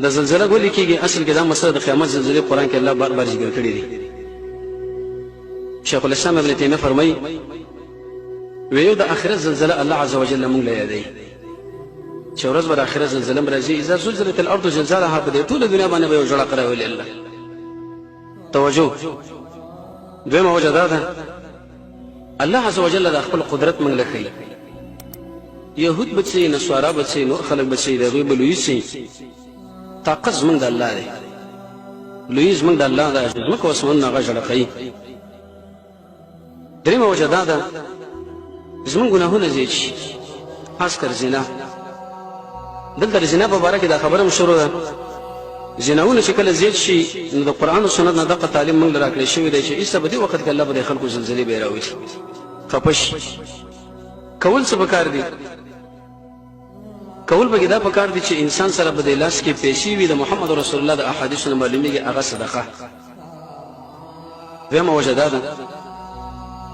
د زلزلہ ولې کېږي اصل کې دا مسله د قیامت زلزلې قرآن کې الله بار بار ذکر کړی دی شیخ الاسلام ابن تیمیه فرمایي ویو د آخرت زلزلہ الله عز وجل مونږ له یادوي چې ورځ به د آخرت زلزلہ راځي اذا زلزلت الارض زلزالها په دې ټوله دنیا باندې به یو ژړا قراولي الله توجه دویمه وجه دا ده الله عز وجل د خپل قدرت مونږ له ښیي يهود بچي نصارا بچي نور خلق بچي د غوی بلوي سي طاقت زمونږ د الله دی لوی زمونږ د الله دی زموږ اسمان نه غږ ښیي دریمه وجه دا ده زمونږ ګناهونه زیات شي خاص کر زنا دلته زنا په باره کې دا خبره مشهوره ده زناونه چې کله زیات شي نو د قرآن او سنت نه دغه تعلیم موږ راکړی شوی دی چې ایسته په دې وخت کې الله به د خلکو زلزلې به راوړي خپش کول څه پکار دي کول به دا پکار دي چې انسان سره په دې لاس کې پیسې وي د محمد رسول الله د احادیثو معلومیږي هغه صدقه دویمه وجه دا ده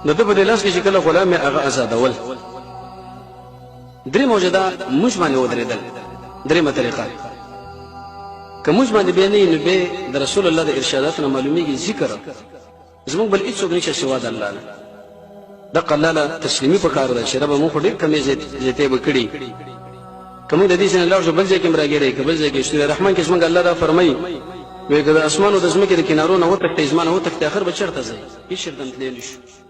نو د په دې لاس کې چې کله غلام هغه آزادول درېمه وجه دا موږ باندې ودرېدل درېمه طریقه که موږ باندې بیا نه نو به د رسول الله د ارشاداتو معلومیږي ذکر زموږ بل هیڅوک نشي سوا د الله نه د قلاله تسلیمي پکار ده چې رب موږ ډېر کمې زیاتې وکړي کوم د دې څخه الله بل ځای کې مرګري کبل ځای کې سورې رحمان کې څنګه الله دا فرمایي وي که د اسمانو د زمکې د کنارونو وتښتې زمانه وتښتې اخر به چرته ځي هیڅ شرط نه تللی شو